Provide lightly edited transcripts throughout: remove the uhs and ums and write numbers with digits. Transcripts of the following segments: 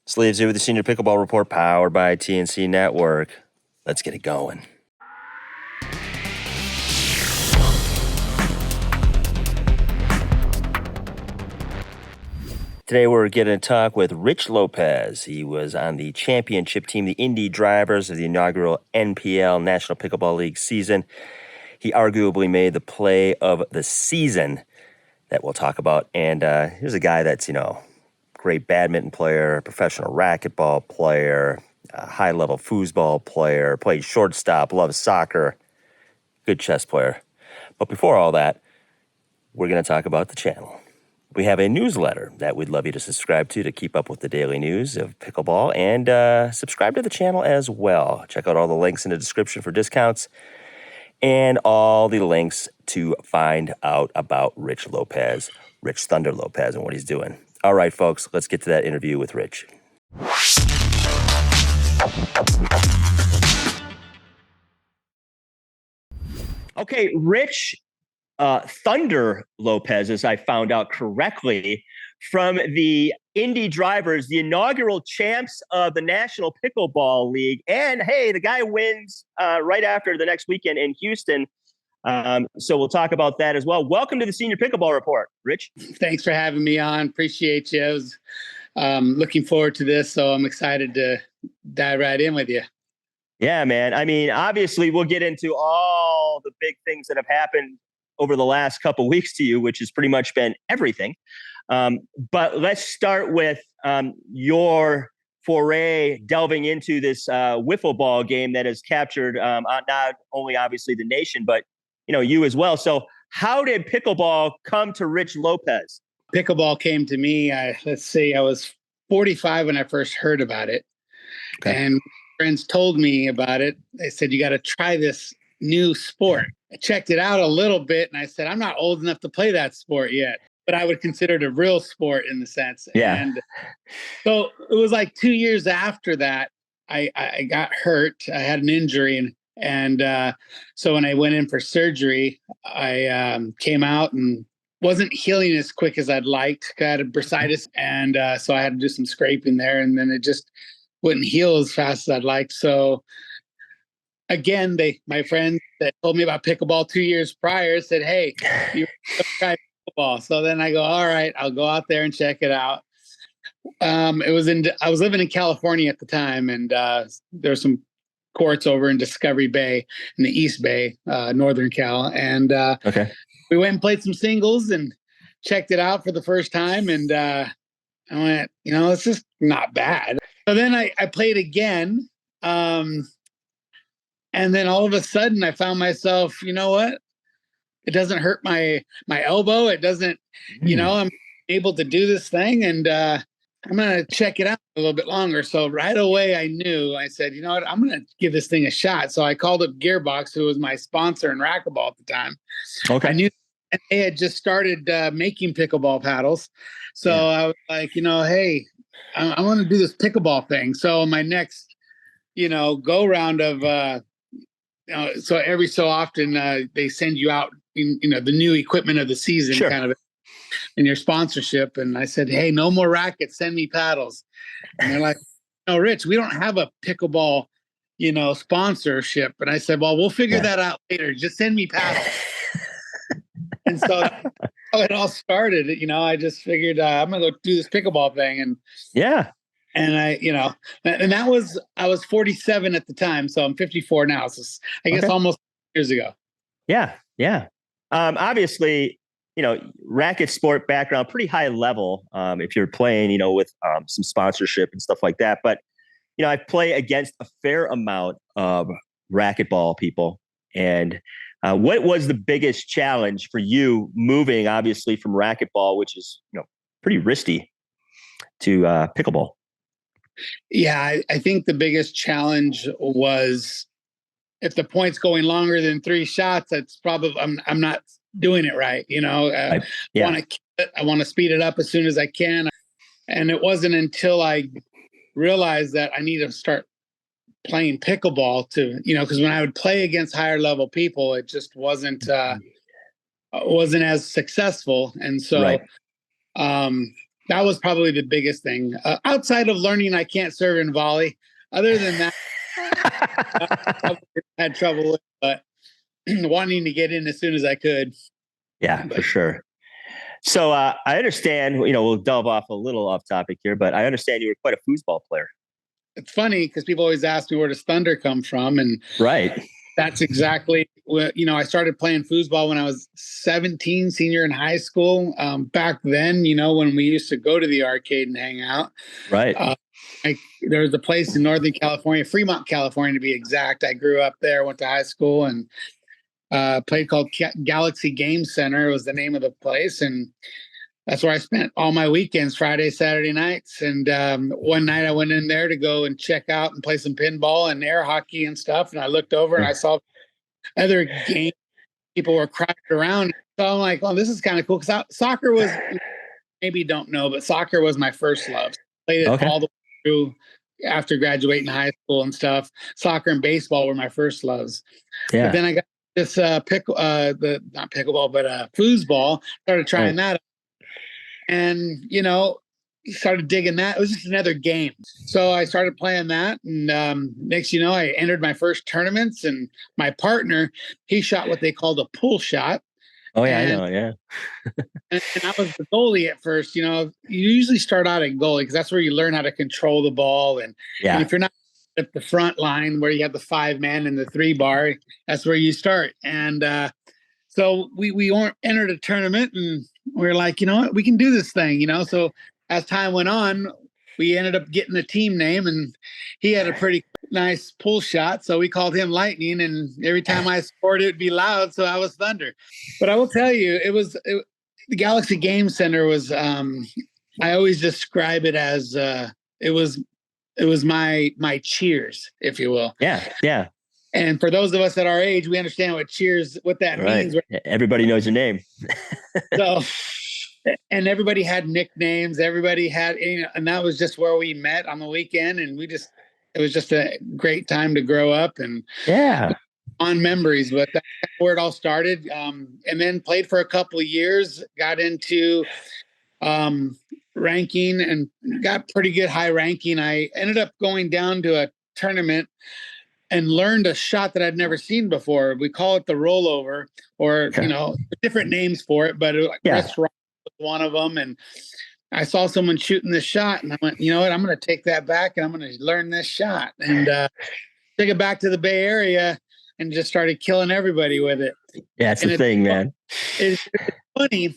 Sleeves here with the Senior Pickleball Report powered by TNC Network. Let's get it going. Today we're going to talk with Rich Lopez. He was on the championship team, the Indy Drivers of the inaugural NPL National Pickleball League season. He arguably made the play of the season that we'll talk about. And here's a guy that's, great badminton player, professional racquetball player, high-level foosball player, played shortstop, loves soccer, good chess player. But before all that, we're going to talk about the channel. We have a newsletter that we'd love you to subscribe to keep up with the daily news of pickleball, and subscribe to the channel as well. Check out all the links in the description for discounts and all the links to find out about Rich Lopez, Rich Thunder Lopez, and what he's doing. All right, folks, let's get to that interview with Rich. Okay, Rich Thunder Lopez, as I found out correctly, from the Indy Drivers, the inaugural champs of the National Pickleball League. And hey, the guy wins right after the next weekend in Houston. So we'll talk about that as well. Welcome to the Senior Pickleball Report, Rich. Thanks for having me on. Appreciate you. I was looking forward to this, so I'm excited to dive right in with you. Yeah, man. I mean, obviously, we'll get into all the big things that have happened over the last couple of weeks to you, which has pretty much been everything. But let's start with your foray delving into this wiffle ball game that has captured not only obviously the nation, but you as well. So how did pickleball come to Rich Lopez? Pickleball came to me, I was 45 when I first heard about it. Okay. And friends told me about it. They said, you got to try this new sport. I checked it out a little bit and I said, I'm not old enough to play that sport yet, but I would consider it a real sport in the sense. Yeah. And so it was like 2 years after that, I got hurt. I had an injury. And so when I went in for surgery, I came out and wasn't healing as quick as I'd liked. I had bursitis. And so I had to do some scraping there. And then it just wouldn't heal as fast as I'd like. So again, my friends that told me about pickleball 2 years prior said, hey, you try pickleball. So then I go, all right, I'll go out there and check it out. I was living in California at the time, and there's some courts over in Discovery Bay in the East Bay, Northern Cal. And we went and played some singles and checked it out for the first time. And I went, it's just not bad. So then I played again. And then all of a sudden I found myself, you know what? It doesn't hurt my elbow. It doesn't, I'm able to do this thing, and I'm going to check it out a little bit longer. So right away I said, you know what? I'm going to give this thing a shot. So I called up Gearbox, who was my sponsor in racquetball at the time. Okay. I knew they had just started making pickleball paddles. So I was like, hey, I want to do this pickleball thing. So my next, go round of, so every so often they send you out, the new equipment of the season, sure, kind of in your sponsorship. And I said, hey, no more rackets, send me paddles. And they're like, no, Rich, we don't have a pickleball, sponsorship. And I said, well, we'll figure that out later. Just send me paddles. And so it all started, I just figured I'm going to go do this pickleball thing. And and I was 47 at the time. So I'm 54 now. So I guess almost years ago. Yeah. Yeah. Obviously, racket sport background, pretty high level. If you're playing, with some sponsorship and stuff like that. But, I play against a fair amount of racquetball people. And what was the biggest challenge for you moving, obviously, from racquetball, which is, pretty risky, to pickleball? Yeah, I think the biggest challenge was if the point's going longer than 3 shots, that's probably I'm not doing it right. I want to speed it up as soon as I can. And it wasn't until I realized that I need to start playing pickleball to, because when I would play against higher level people, it just wasn't as successful. And so that was probably the biggest thing. Outside of learning I can't serve in volley. Other than that, I had trouble with, but wanting to get in as soon as I could. Yeah, But for sure. So I understand, we'll delve off a little off topic here, but I understand you were quite a foosball player. it's funny because people always ask me where does thunder come from, and Right. that's exactly what, I started playing foosball when I was 17, senior in high school. Back then, when we used to go to the arcade and hang out. Right. There was a place in Northern California, Fremont, California to be exact. I grew up there, went to high school, and played called Galaxy Game Center. It was the name of the place, and that's where I spent all my weekends, Friday, Saturday nights. And one night I went in there to go and check out and play some pinball and air hockey and stuff. And I looked over and I saw other games people were crowded around. So I'm like, oh, this is kind of cool. Because soccer was, maybe you don't know, but soccer was my first love. Played it all the way through after graduating high school and stuff. Soccer and baseball were my first loves. Yeah. But then I got this not pickleball, but foosball. Started trying that out. And, started digging that. It was just another game. So I started playing that. And next, I entered my first tournaments. And my partner, he shot what they called a pull shot. Oh, yeah, I know. Yeah. and I was the goalie at first. You usually start out at goalie because that's where you learn how to control the ball. And if you're not at the front line where you have the 5-man and the 3-bar, that's where you start. And so we entered a tournament and we were like, you know what, we can do this thing, So as time went on, we ended up getting a team name, and he had a pretty nice pull shot. So we called him Lightning, and every time I scored, it would be loud. So I was Thunder. But I will tell you, the Galaxy Game Center was, I always describe it as it was my cheers, if you will. Yeah. Yeah. And for those of us at our age, we understand what that means. Everybody knows your name. So, and everybody had nicknames. Everybody had, and that was just where we met on the weekend. And it was just a great time to grow up and on memories. But that's where it all started. And then played for a couple of years, got into ranking and got pretty good high ranking. I ended up going down to a tournament and learned a shot that I'd never seen before. We call it the rollover, or different names for it, but Chris Rock was one of them. And I saw someone shooting this shot, and I went, you know what, I'm going to take that back and I'm going to learn this shot and take it back to the Bay Area and just started killing everybody with it. Yeah, it's the thing, man. It's funny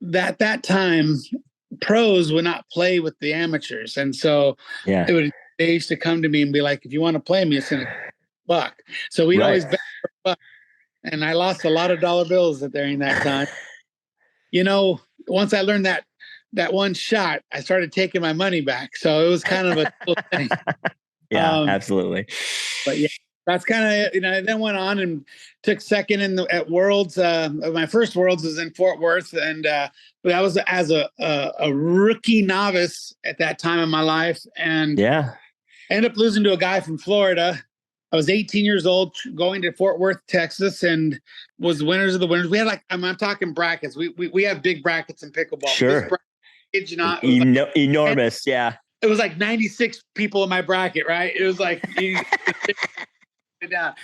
that time pros would not play with the amateurs, and so they used to come to me and be like, if you want to play me, it's going to $1. So we'd always bet for $1. And I lost a lot of dollar bills during that time. Once I learned that one shot, I started taking my money back. So it was kind of a cool thing. Yeah, absolutely. But yeah, that's kind of, I then went on and took second at Worlds. My first Worlds was in Fort Worth. And but that was as a rookie novice at that time in my life. And I ended up losing to a guy from Florida. I was 18 years old, going to Fort Worth, Texas, and was winners of the winners. We had I'm talking brackets. We have big brackets in pickleball. Sure. Kid you not, enormous. Yeah. It was like 96 people in my bracket, right? It was like down.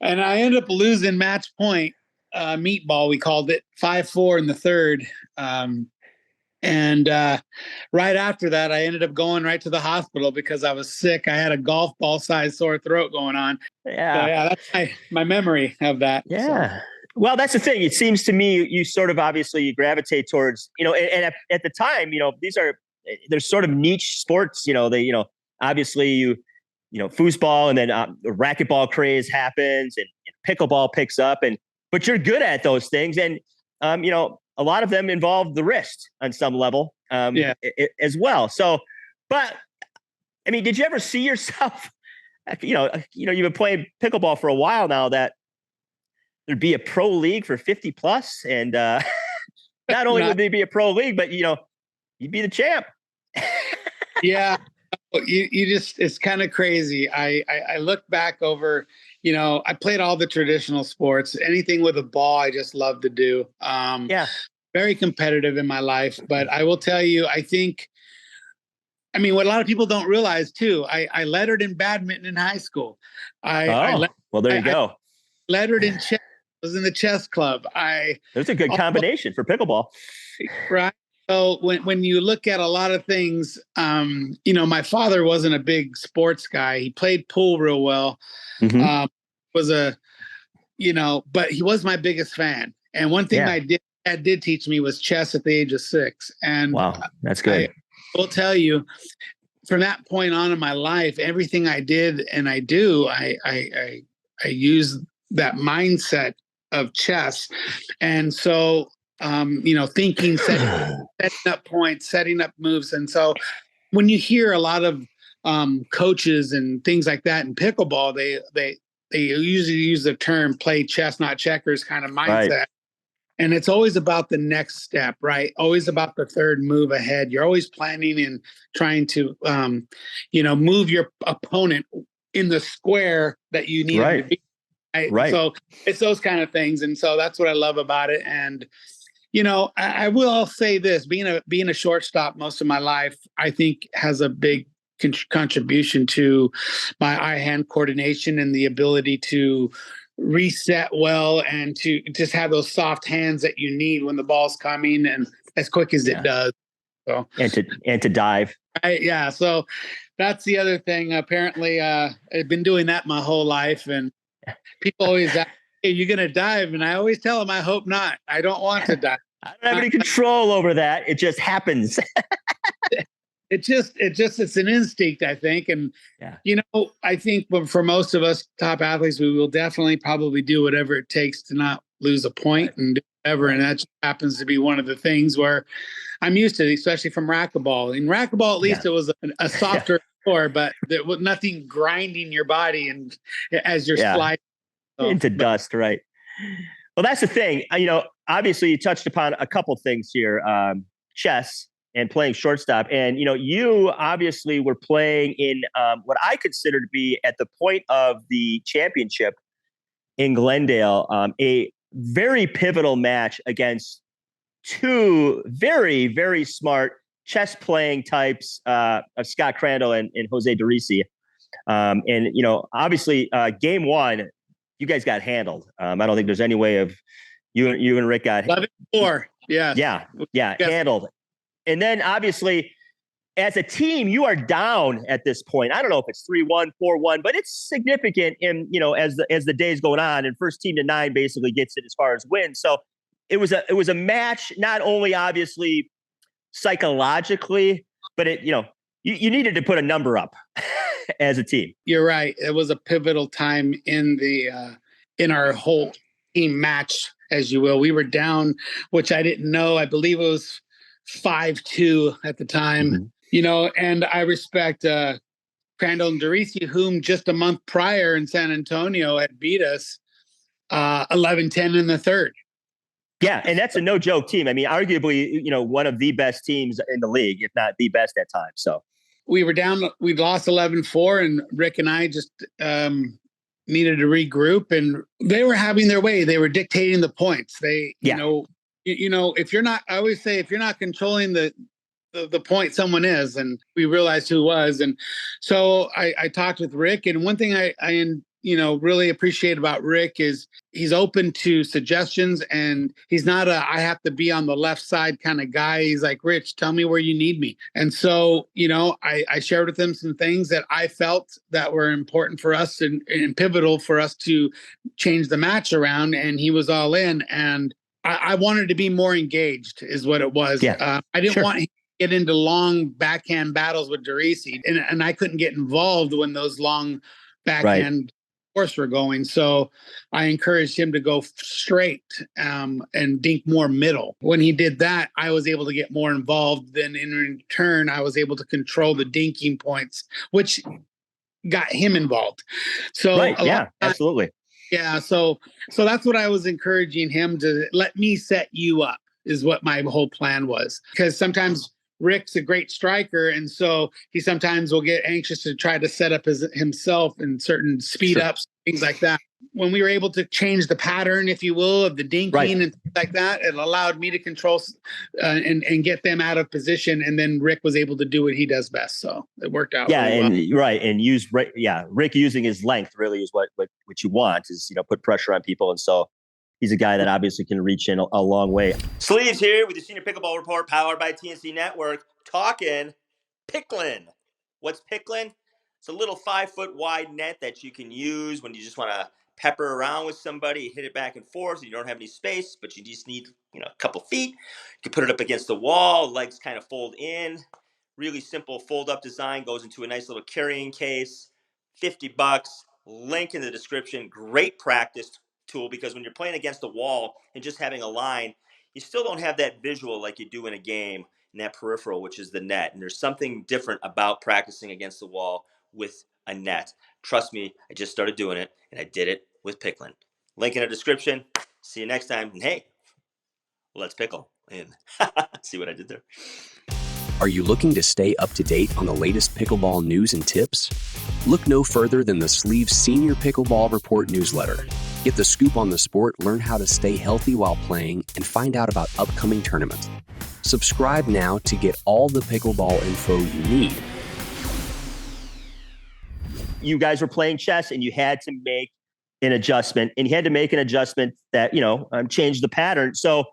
And I ended up losing match point, meatball, we called it, 5-4 in the third. And right after that, I ended up going right to the hospital because I was sick. I had a golf ball size sore throat going on. Yeah. So, yeah, that's my memory of that. Yeah. So. Well, that's the thing. It seems to me you sort of obviously you gravitate towards, and at the time, there's sort of niche sports, obviously foosball, and then the racquetball craze happens and pickleball picks up, but you're good at those things. And, a lot of them involve the wrist on some level as well. So, but I mean, did you ever see yourself, you've been playing pickleball for a while now, that there'd be a pro league for 50 plus, and not only would there be a pro league, but you'd be the champ. Yeah. You just, it's kind of crazy. I look back over, I played all the traditional sports, anything with a ball, I just love to do. very competitive in my life, but I will tell you, what a lot of people don't realize too, I lettered in badminton in high school. Well, there you I go. lettered in chess. I was in the chess club. There's a good combination for pickleball. Right. So when you look at a lot of things, my father wasn't a big sports guy. He played pool real well. Mm-hmm. But he was my biggest fan. And one thing my dad did teach me was chess at the age of 6. And wow, that's good. I will tell you, from that point on in my life, everything I did and I do, I use that mindset of chess. And so, thinking, setting up points, setting up moves. And so when you hear a lot of coaches and things like that in pickleball, they usually use the term play chess, not checkers kind of mindset. Right. And it's always about the next step, right? Always about the third move ahead. You're always planning and trying to, move your opponent in the square that you need him to be. Right. So it's those kind of things. And so that's what I love about it. And, I will say this, being a shortstop most of my life, I think has a big contribution to my eye-hand coordination and the ability to reset well and to just have those soft hands that you need when the ball's coming and as quick as it does. So and to dive. So that's the other thing. Apparently, I've been doing that my whole life, and people always ask, "Hey, you gonna dive?" And I always tell them, "I hope not. I don't want to dive. I don't have any control over that. It just happens." It's an instinct, I think. And, I think for most of us top athletes, we will definitely probably do whatever it takes to not lose a point and do whatever. And that just happens to be one of the things where I'm used to, especially from racquetball. In racquetball, at least it was a softer score, but there was nothing grinding your body and as you're sliding. Into dust, right? Well, that's the thing. Obviously you touched upon a couple things here, chess and playing shortstop. And, you obviously were playing in what I consider to be at the point of the championship in Glendale, a very pivotal match against two very, very smart chess playing types of Scott Crandall and Jose Derisi. Obviously game one, you guys got handled. I don't think there's any way of you and Rick got 11-4. Yeah, handled. And then obviously as a team, you are down at this point. I don't know if it's 3-1, 4-1, but it's significant in, as the days going on, and first team to 9 basically gets it as far as wins. So it was a match, not only obviously psychologically, but you needed to put a number up as a team. You're right. It was a pivotal time in our whole team match, as you will. We were down, which I didn't know. I believe it was 5-2 at the time, and I respect Crandall and Derisi, whom just a month prior in San Antonio had beat us 11-10 in the third. Yeah, and that's a no joke team. I mean, arguably, one of the best teams in the league, if not the best at times. So we were down, we lost 11-4, and Rick and I just needed to regroup, and they were having their way. They were dictating the points. If you're not, I always say, if you're not controlling the point, someone is, and we realized who was. And so I talked with Rick, and one thing I really appreciate about Rick is he's open to suggestions, and he's not I have to be on the left side kind of guy. He's like, Rich, tell me where you need me. And so, I shared with him some things that I felt that were important for us and pivotal for us to change the match around. And he was all in, and I wanted to be more engaged is what it was. Yeah. I didn't want him to get into long backhand battles with Derisi, and I couldn't get involved when those long backhand course were going. So I encouraged him to go straight and dink more middle. When he did that, I was able to get more involved. Then in return, I was able to control the dinking points, which got him involved. So absolutely. Yeah, so that's what I was encouraging him to let me set you up is what my whole plan was. Because sometimes Rick's a great striker, and so he sometimes will get anxious to try to set up himself in certain speed ups things like that. When we were able to change the pattern, if you will, of the dinking and things like that, it allowed me to control and get them out of position. And then Rick was able to do what he does best. So it worked out really well. And use Rick using his length really is what you want is, put pressure on people. And so he's a guy that obviously can reach in a long way. Sleeves here with the Senior Pickleball Report powered by TNC Network, talking Picklin. What's Picklin? It's a little 5-foot wide net that you can use when you just want to pepper around with somebody, hit it back and forth. You don't have any space, but you just need a couple feet. You can put it up against the wall, legs kind of fold in. Really simple fold-up design, goes into a nice little carrying case. $50. Link in the description. Great practice tool because when you're playing against the wall and just having a line, you still don't have that visual like you do in a game, in that peripheral, which is the net. And there's something different about practicing against the wall with a net. Trust me, I just started doing it, and I did it with Picklin. Link in the description. See you next time. And hey, let's pickle. And see what I did there. Are you looking to stay up to date on the latest pickleball news and tips? Look no further than the Sleeves Senior Pickleball Report newsletter. Get the scoop on the sport, learn how to stay healthy while playing, and find out about upcoming tournaments. Subscribe now to get all the pickleball info you need. You guys were playing chess and you had to make an adjustment, and you had to make an adjustment that, changed the pattern. So,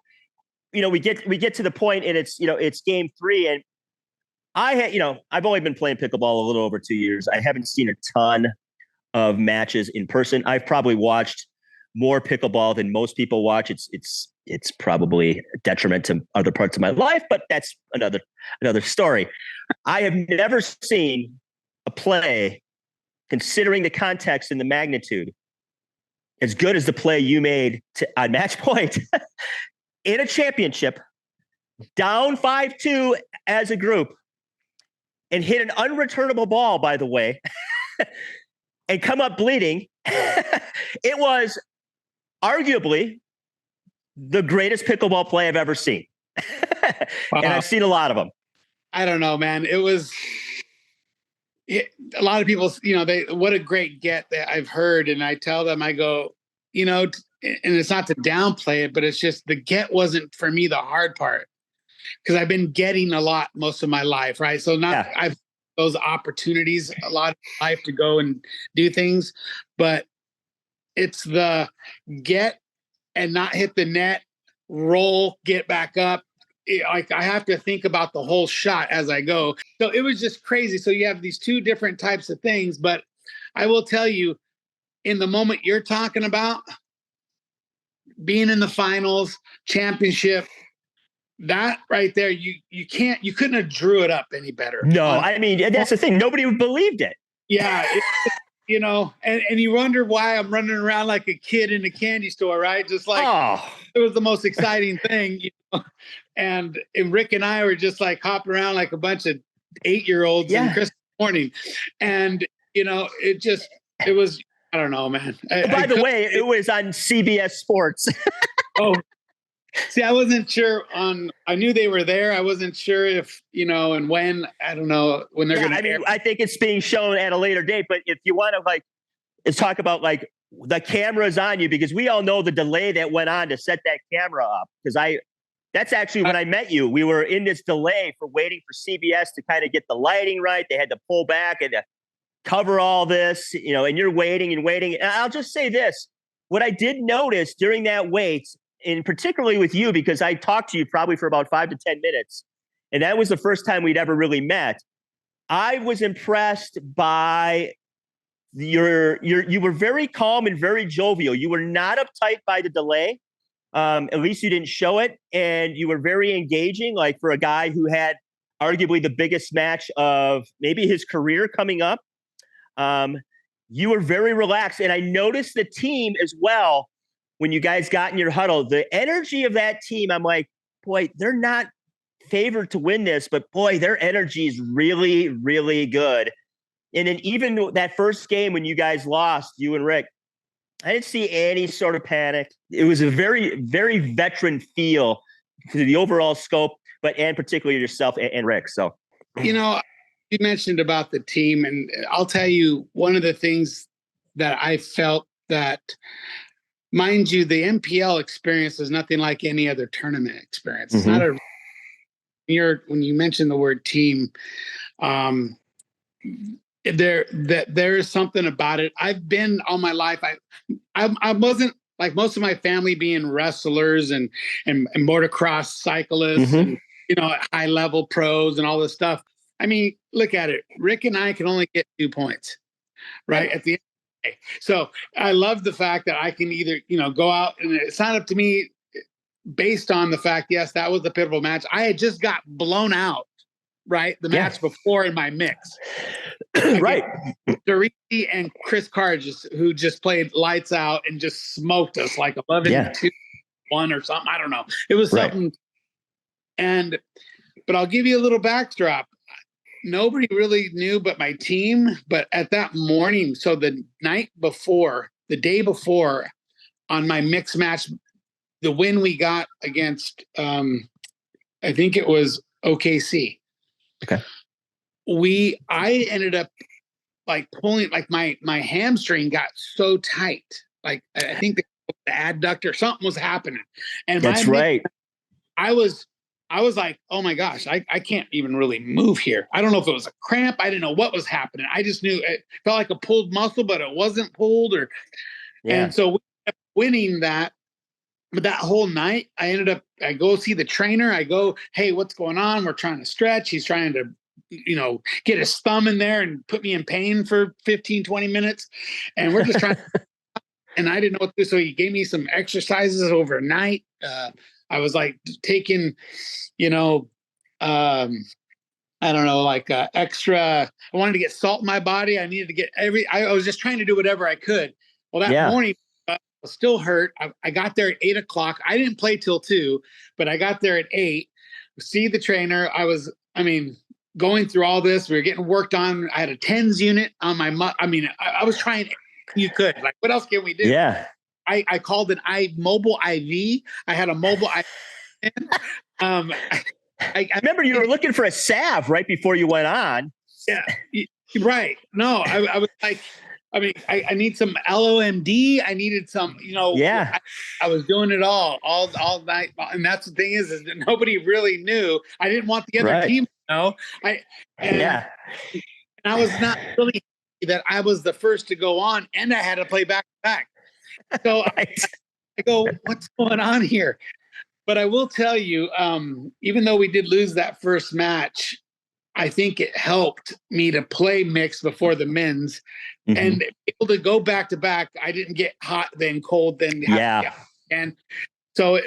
we get to the point and it's game 3, and I've only been playing pickleball a little over 2 years. I haven't seen a ton of matches in person. I've probably watched more pickleball than most people watch. It's probably a detriment to other parts of my life, but that's another story. I have never seen a play, considering the context and the magnitude, as good as the play you made on match point in a championship, down 5-2 as a group, and hit an unreturnable ball, by the way, and come up bleeding. It was arguably the greatest pickleball play I've ever seen. And I've seen a lot of them. I don't know, man. It was... a lot of people, what a great get that I've heard. And I tell them, I go, and it's not to downplay it, but it's just the get wasn't for me the hard part, because I've been getting a lot most of my life. Right. So I've those opportunities a lot of life to go and do things, but it's the get and not hit the net, roll, get back up. I have to think about the whole shot as I go. So it was just crazy. So you have these two different types of things, but I will tell you, in the moment you're talking about, being in the finals, championship, that right there, you couldn't have drew it up any better. No, I mean, that's the thing. Nobody believed it. Yeah. And you wonder why I'm running around like a kid in a candy store, right? Just like, It was the most exciting thing, And Rick and I were just like hopping around like a bunch of 8-year-olds on Christmas morning. And, it was, I don't know, man. By the way, it was on CBS Sports. Oh, see, I wasn't sure I knew they were there. I wasn't sure if, and when, I don't know when they're going to air. I think it's being shown at a later date, but if you want to let's talk about the cameras on you, because we all know the delay that went on to set that camera up. Because that's actually when I met you. We were in this delay for waiting for CBS to kind of get the lighting right. They had to pull back and to cover all this, and you're waiting and waiting. And I'll just say this. What I did notice during that wait, and particularly with you, because I talked to you probably for about 5 to 10 minutes, and that was the first time we'd ever really met. I was impressed by you were very calm and very jovial. You were not uptight by the delay. At least you didn't show it. And you were very engaging, like for a guy who had arguably the biggest match of maybe his career coming up. You were very relaxed. And I noticed the team as well, when you guys got in your huddle, the energy of that team, I'm like, boy, they're not favored to win this, but boy, their energy is really, really good. And then even that first game when you guys lost, you and Rick, I didn't see any sort of panic. It was a very, very veteran feel to the overall scope, and particularly yourself and Rick. So, you mentioned about the team, and I'll tell you, one of the things that I felt that, mind you, the NPL experience is nothing like any other tournament experience. It's not a, when you mention the word team, there is something about it. I've been all my life. I wasn't like most of my family being wrestlers and motocross cyclists and high level pros and all this stuff. I mean, look at it. Rick and I can only get 2 points, right? At the end of the day. So I love the fact that I can either go out, and it's not up to me based on the fact, yes, that was the pivotal match. I had just got blown out, right? The match before in my mix. Right. Doriti and Chris Carr who just played lights out and just smoked us like 11-2-1 or something. I don't know. It was something. But I'll give you a little backdrop. Nobody really knew but my team. But at that morning, so the day before on my mixed match, the win we got against, I think it was OKC. Okay. I ended up like pulling, like my hamstring got so tight. Like I think the adductor, something was happening. And that's right. I was like, oh my gosh, I can't even really move here. I don't know if it was a cramp. I didn't know what was happening. I just knew it felt like a pulled muscle, but it wasn't pulled and so we ended up winning that. But that whole night, I go see the trainer. I go, hey, what's going on? We're trying to stretch. He's trying to, get his thumb in there and put me in pain for 15, 20 minutes. And we're just trying and I didn't know what to do. So he gave me some exercises overnight. I was like taking, I don't know, like extra, I wanted to get salt in my body. I needed to get I was just trying to do whatever I could. Well, that morning, I was still hurt. I got there at 8:00. I didn't play till 2, but I got there at 8, see the trainer. Going through all this, we were getting worked on. I had a TENS unit on my, I was trying, you could, like, what else can we do? Yeah. I called an mobile IV. I had a mobile IV. I remember you were looking for a salve right before you went on. Yeah, right. No, I was like, I need some LOMD. I needed some, I was doing it all night. And that's the thing is that nobody really knew. I didn't want the other team to know. And I was not really happy that I was the first to go on and I had to play back to back. So I go, what's going on here? But I will tell you, even though we did lose that first match, I think it helped me to play mixed before the men's and able to go back to back. I didn't get hot, then cold, then and so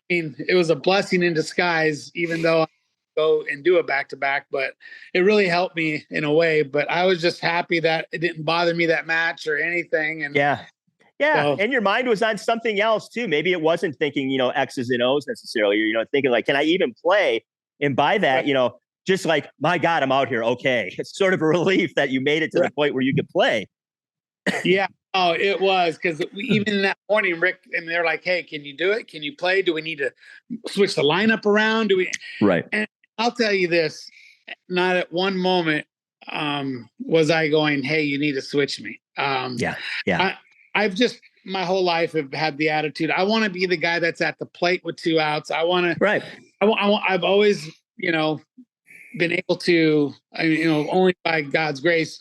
it was a blessing in disguise, even though I go and do a back to back. But it really helped me in a way. But I was just happy that it didn't bother me that match or anything. And so, and your mind was on something else too. Maybe it wasn't thinking X's and O's necessarily. You're thinking like, can I even play? And by that, just like, my God, I'm out here. Okay. It's sort of a relief that you made it to the point where you could play. Yeah. Oh, it was. Because even that morning, Rick, and they're like, hey, can you do it? Can you play? Do we need to switch the lineup around? Right. And I'll tell you this, not at one moment was I going, hey, you need to switch me. I've just my whole life have had the attitude, I want to be the guy that's at the plate with 2 outs. I want to, right. I've always, been able to, only by God's grace,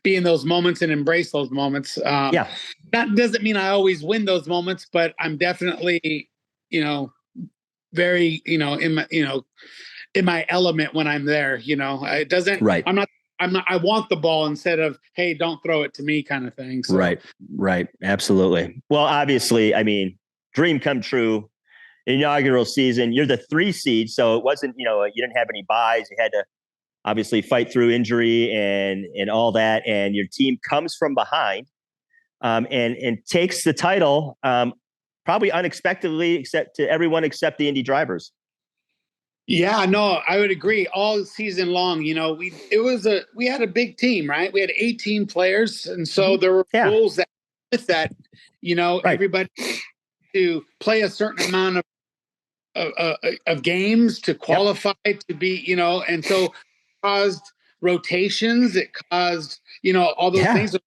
be in those moments and embrace those moments. That doesn't mean I always win those moments, but I'm definitely, very, in my element when I'm there. It doesn't. Right. I'm not. I want the ball instead of, hey, don't throw it to me, kind of thing. So. Right. Absolutely. Well, obviously, dream come true. Inaugural season, you're the 3 seed, so it wasn't, you didn't have any buys. You had to obviously fight through injury and all that, and your team comes from behind and takes the title probably unexpectedly, except to everyone except the Indy drivers. Yeah, no, I would agree. All season long, we had a big team, right? We had 18 players, and so there were rules that with that, everybody to play a certain amount of games to qualify to be, and so it caused rotations. It caused, all those things.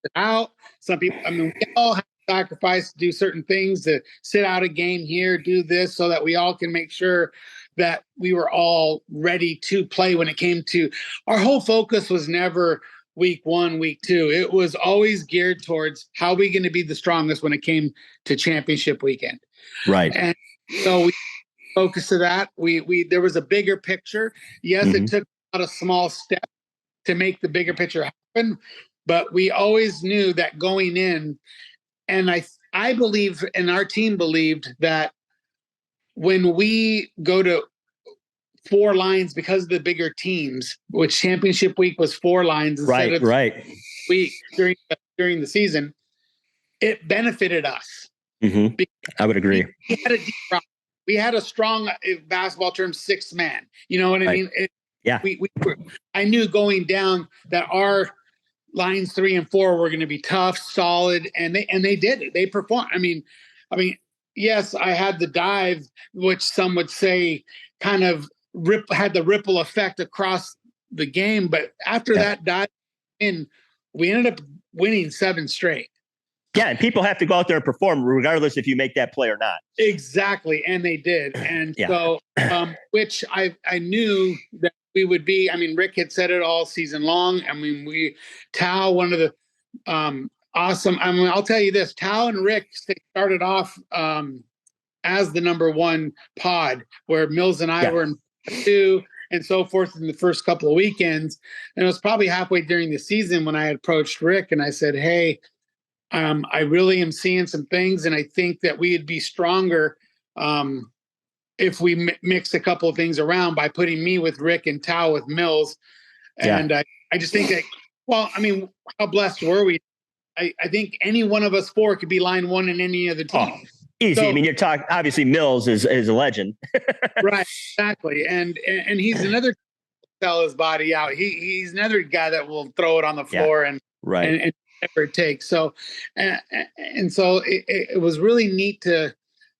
it out. Some people, I mean, we all have to sacrifice to do certain things, to sit out a game here, do this, so that we all can make sure that we were all ready to play when it came to, our whole focus was never week 1, week 2. It was always geared towards how are we going to be the strongest when it came to championship weekend. Right. And so we focused to that. There was a bigger picture. Yes, it took a lot of small steps to make the bigger picture happen, but we always knew that going in, and I believe, and our team believed, that when we go to 4 lines because of the bigger teams, which championship week was 4 lines instead of week during the season, it benefited us. I would agree. We had a deep roster. We had a strong, basketball term, 6 man. You know what I mean? I knew going down that our lines 3 and 4 were going to be tough, solid, and they did it. They performed. I mean, yes, I had the dive, which some would say kind of had the ripple effect across the game. But after that dive in, we ended up winning 7 straight. Yeah, and people have to go out there and perform regardless if you make that play or not. Exactly, and they did. And so, which I knew that we would be. I mean, Rick had said it all season long. I mean, Tao, one of the awesome. I mean, I'll tell you this: Tao and Rick started off as the number 1 pod, where Mills and I were in 2 and so forth in the first couple of weekends. And it was probably halfway during the season when I approached Rick and I said, "Hey, I really am seeing some things, and I think that we'd be stronger if we mix a couple of things around by putting me with Rick and Tao with Mills." And I just think that, well, I mean, how blessed were we? I think any one of us 4 could be line 1 in any other team. Oh, easy. So, I mean, you're talking, obviously Mills is a legend. Right, exactly. And he's another sell his body out. He's another guy that will throw it on the floor and whatever it takes. So, and so it was really neat to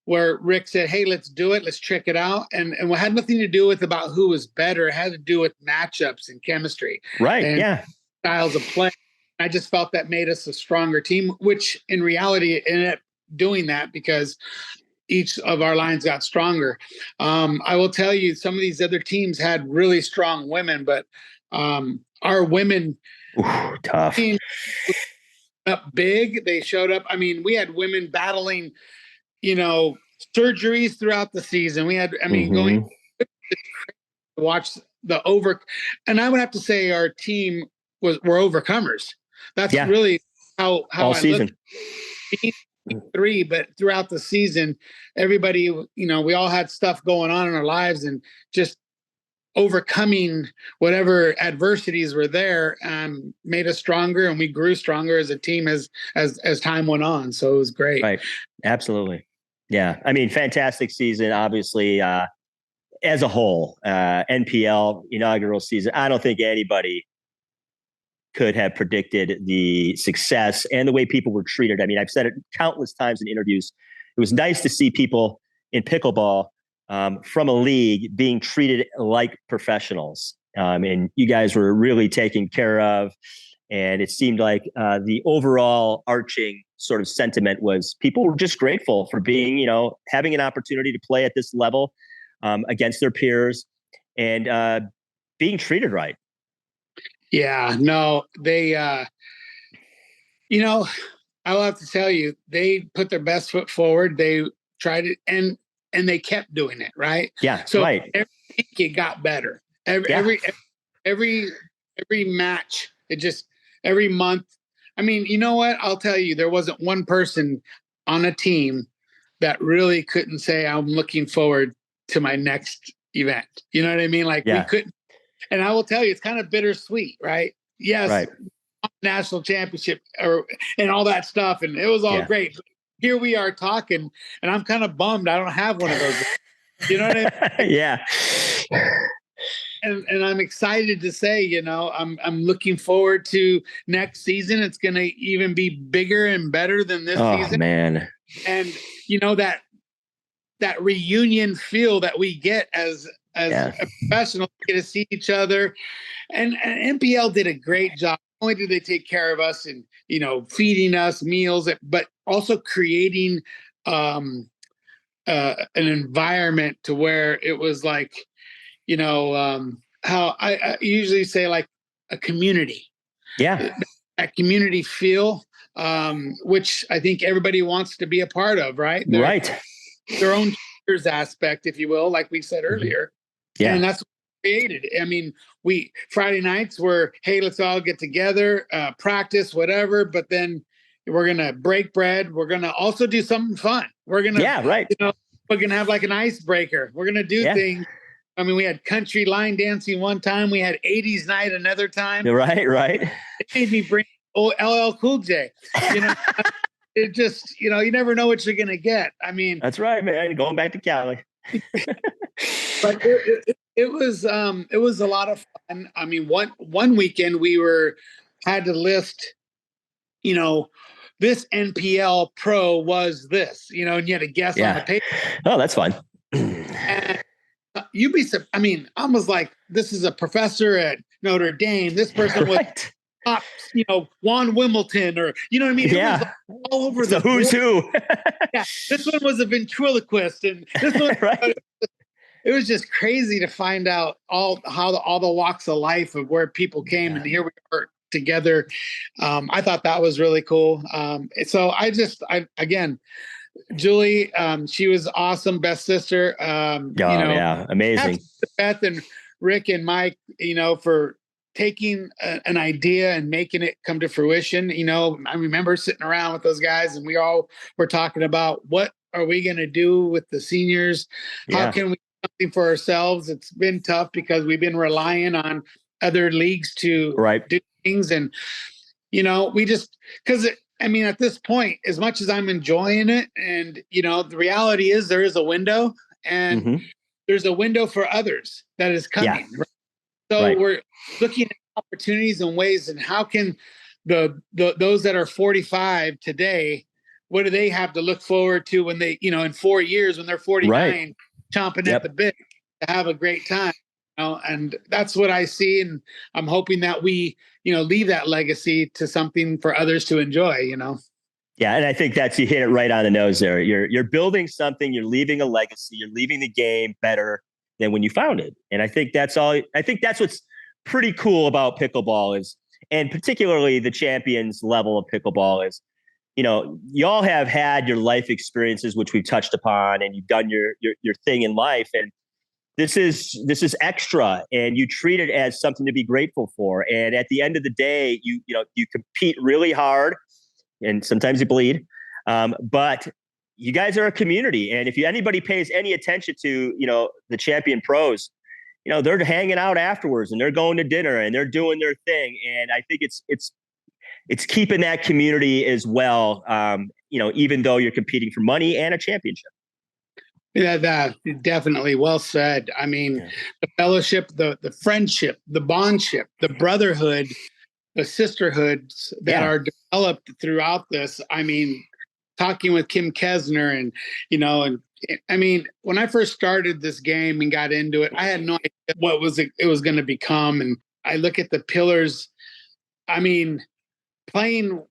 where Rick said, "Hey, let's do it. Let's check it out." And it had nothing to do with about who was better. It had to do with matchups and chemistry. Right. And styles of play. I just felt that made us a stronger team, which in reality it ended up doing that because each of our lines got stronger. I will tell you, some of these other teams had really strong women, but our women tough. Team up big. They showed up. I mean, we had women battling, surgeries throughout the season. We had, going to watch and I would have to say our team were overcomers. That's really how all I season. Looked. 3, but throughout the season, everybody, we all had stuff going on in our lives, and just overcoming whatever adversities were there made us stronger, and we grew stronger as a team as time went on. So it was great. Right. Absolutely. Yeah. I mean, fantastic season, obviously, as a whole, NPL inaugural season. I don't think anybody could have predicted the success and the way people were treated. I mean, I've said it countless times in interviews. It was nice to see people in pickleball from a league being treated like professionals. And you guys were really taken care of. And it seemed like the overall arching sort of sentiment was people were just grateful for being, having an opportunity to play at this level against their peers and being treated right. Yeah, no, they, I will have to tell you, they put their best foot forward. They tried it and they kept doing it. Right. Yeah. So right. every week it got better. Every match, every month. I mean, you know what? I'll tell you, there wasn't one person on a team that really couldn't say, "I'm looking forward to my next event." You know what I mean? Like we couldn't. And I will tell you, it's kind of bittersweet, right? Yes, right. National championship and all that stuff, and it was all great. But here we are talking, and I'm kind of bummed I don't have one of those. You know what I mean? Yeah. And I'm excited to say, I'm looking forward to next season. It's going to even be bigger and better than this season. Oh man! And that reunion feel that we get as a professional, get to see each other. And NPL did a great job. only do they take care of us and, feeding us meals, but also creating an environment to where it was like, how I usually say, like a community. Yeah. That community feel, which I think everybody wants to be a part of, right? Right. Their own aspect, if you will, like we said earlier. Yeah. And that's what we created. I mean, Friday nights were, hey, let's all get together, practice, whatever. But then we're going to break bread. We're going to also do something fun. We're going to, right. We're going to have like an icebreaker. We're going to do things. I mean, we had country line dancing one time. We had 80s night another time. Right. It made me bring LL Cool J. It just, you never know what you're going to get. I mean, that's right, man. Going back to Cali. But it was a lot of fun. I mean, one weekend we had to list, this NPL pro was this, and you had to guess on the paper. Oh, that's fun. And you'd be, I mean, I was like, this is a professor at Notre Dame. This person was top, Juan Wimbledon, or you know what I mean? It was like all over the who's who. Yeah, this one was a ventriloquist, and this one. Right. It was just crazy to find out all the walks of life of where people came, and here we are together. I thought that was really cool. So again, Julie, she was awesome, best sister. Amazing. Beth and Rick and Mike, for taking an idea and making it come to fruition. I remember sitting around with those guys, and we all were talking about what are we going to do with the seniors? How can we do something for ourselves? It's been tough because we've been relying on other leagues to do things. And, we just, because at this point, as much as I'm enjoying it, and, the reality is there is a window, and there's a window for others that is coming. Yeah. So we're looking at opportunities and ways, and how can those that are 45 today, what do they have to look forward to when they, in 4 years, when they're 49, chomping at the bit to have a great time, and that's what I see. And I'm hoping that we, leave that legacy to something for others to enjoy, Yeah. And I think you hit it right on the nose there. You're building something, you're leaving a legacy, you're leaving the game better than when you found it. And I think that's what's pretty cool about pickleball is, and particularly the champions level of pickleball is, you all have had your life experiences, which we've touched upon, and you've done your thing in life. And this is extra, and you treat it as something to be grateful for. And at the end of the day, you compete really hard, and sometimes you bleed. But you guys are a community. And if anybody pays any attention to, the champion pros, they're hanging out afterwards, and they're going to dinner, and they're doing their thing. And I think it's keeping that community as well. Even though you're competing for money and a championship. Yeah, that definitely well said. I mean, the fellowship, the friendship, the bondship, the brotherhood, the sisterhoods that are developed throughout this. I mean, talking with Kim Kesner, and I mean, when I first started this game and got into it, I had no idea what it was going to become. And I look at the pillars. I mean, playing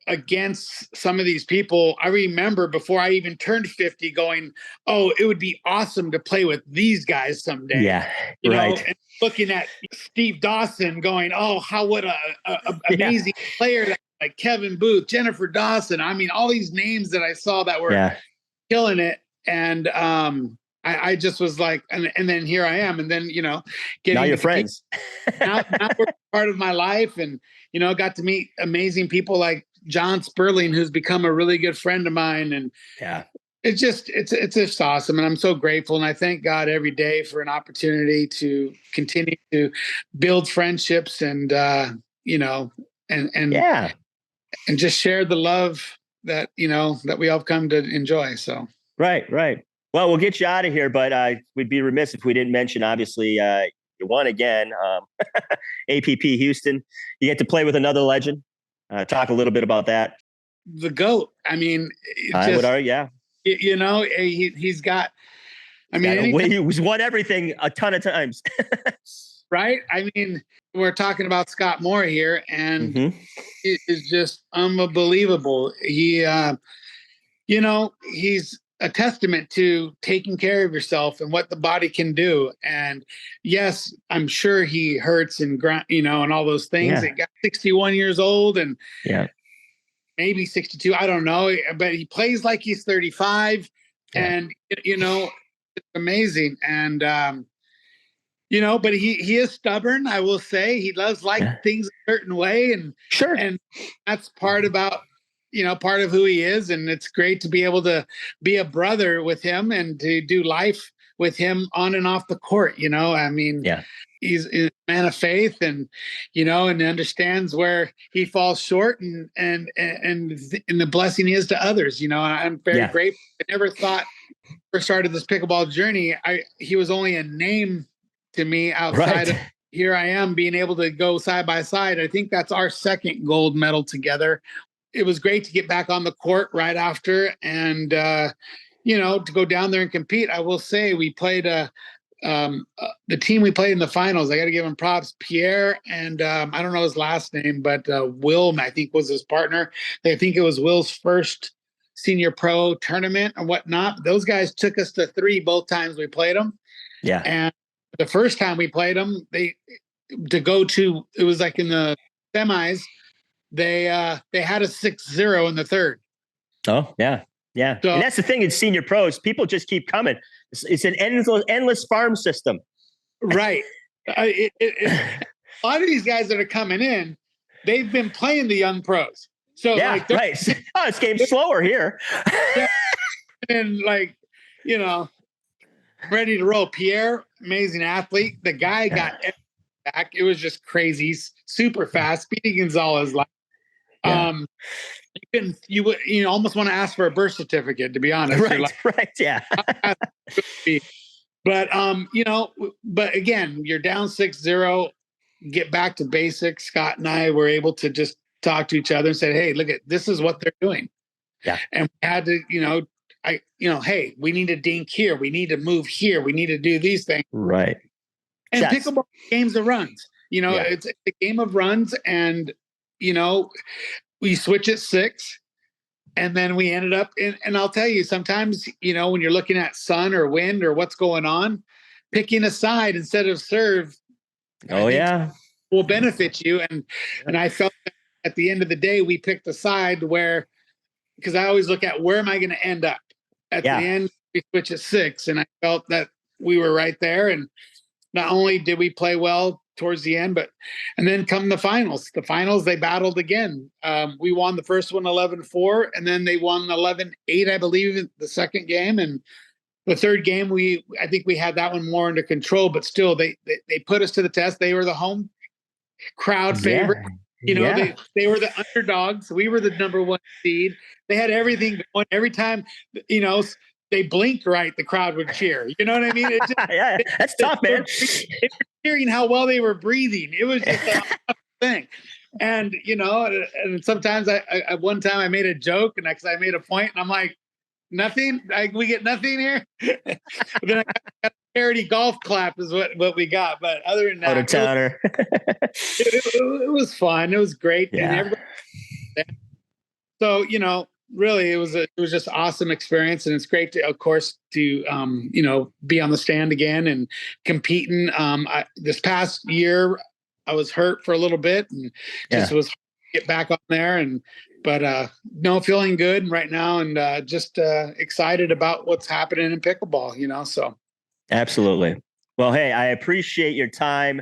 against some of these people, I remember before I even turned 50 going, oh, it would be awesome to play with these guys someday. Yeah, you know, and looking at Steve Dawson going, oh, what a amazing player, that, like Kevin Booth, Jennifer Dawson. I mean, all these names that I saw that were killing it. And I just was like, and then here I am. And then, getting now you're friends. now we're part of my life, and, got to meet amazing people like John Sperling, who's become a really good friend of mine. And it's just awesome. And I'm so grateful. And I thank God every day for an opportunity to continue to build friendships and, and just share the love that, that we all come to enjoy. So. Right. Well, we'll get you out of here, but we'd be remiss if we didn't mention, obviously, you won again. APP Houston. You get to play with another legend. Talk a little bit about that. The GOAT. I mean, I would argue, he's got. I mean, he's won everything a ton of times. right? I mean, we're talking about Scott Moore here, and it is just unbelievable. He, he's a testament to taking care of yourself and what the body can do. And yes, I'm sure he hurts and and all those things. He got 61 years old and maybe 62. I don't know, but he plays like he's 35, and it's amazing. And but he is stubborn. I will say he does like things a certain way, and and that's part of who he is. And it's great to be able to be a brother with him and to do life with him on and off the court. I mean, he's a man of faith, and and understands where he falls short, and the blessing he is to others. I'm very grateful. I never thought first started this pickleball journey, he was only a name to me outside of here I am being able to go side by side. I think that's our second gold medal together. It was great to get back on the court right after, and to go down there and compete. I will say we played the team we played in the finals. I got to give him props. Pierre and I don't know his last name, but Will, I think, was his partner. I think it was Will's first senior pro tournament and whatnot. Those guys took us to 3 both times we played them. Yeah. And the first time we played them, it was like in the semis, they had a 6-0 in the third. Oh, yeah. Yeah. So, and that's the thing in senior pros. People just keep coming. It's an endless farm system. Right. A lot of these guys that are coming in, they've been playing the young pros. So right. Oh, this game's slower here. And ready to roll. Pierre, amazing athlete. The guy got back. It was just crazy. He's super fast. Speedy Gonzalez. You almost want to ask for a birth certificate, to be honest. Right. Yeah. But but again, you're down 6-0, get back to basics. Scott and I were able to just talk to each other and said, hey, look at this is what they're doing. Yeah. And we had to, hey, we need to dink here. We need to move here. We need to do these things. Right. And pickleball games of runs. It's a game of runs, and we switch at 6, and then we ended up and I'll tell you, sometimes, when you're looking at sun or wind or what's going on, picking a side instead of serve. Will benefit you. And I felt that at the end of the day, we picked a side because I always look at where am I going to end up at the end. We switch at 6, and I felt that we were right there. And not only did we play well towards the end, and then come the finals. The finals, they battled again. We won the first one 11-4, and then they won 11-8, I believe, the second game. And the third game, I think we had that one more under control, but still they put us to the test. They were the home crowd favorite. They were the underdogs. We were the number 1 seed. They had everything going. Every time, they blinked right, the crowd would cheer. You know what I mean? That's tough, man. They were cheering how well they were breathing. It was just a tough thing. And, and sometimes at one time I made a joke, and I made a point, and I'm like, nothing? We get nothing here? Then I got a charity golf clap is what we got. But other than that, it was fun. It was great. Yeah. And so, really, it was just awesome experience, and it's great to, of course, to be on the stand again and competing. This past year, I was hurt for a little bit, and just was get back on there, but feeling good right now, and just excited about what's happening in pickleball. So absolutely. Well, hey, I appreciate your time.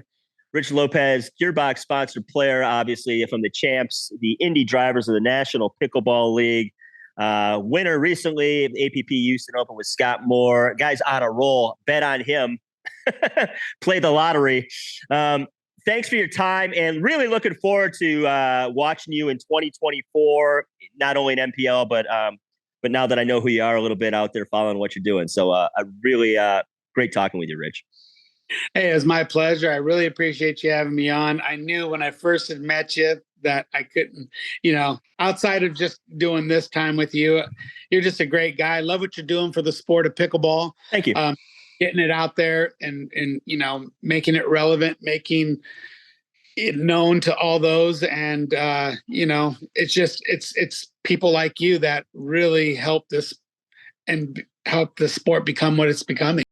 Rich Lopez, Gearbox sponsored player, obviously from the champs, the indie drivers of the National Pickleball League. Winner recently of the APP Houston Open with Scott Moore. Guy's on a roll. Bet on him. Play the lottery. Thanks for your time, and really looking forward to watching you in 2024. Not only in MPL, but now that I know who you are a little bit out there, following what you're doing. So I really great talking with you, Rich. Hey, it was my pleasure. I really appreciate you having me on. I knew when I first had met you that I couldn't, outside of just doing this time with you, you're just a great guy. I love what you're doing for the sport of pickleball. Thank you. getting it out there and making it relevant, making it known to all those. And, it's people like you that really help this and help the sport become what it's becoming.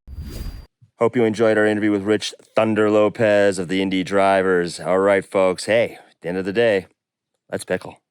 Hope you enjoyed our interview with Rich Thunder Lopez of the Indy Drivers. All right, folks. Hey, at the end of the day, let's pickle.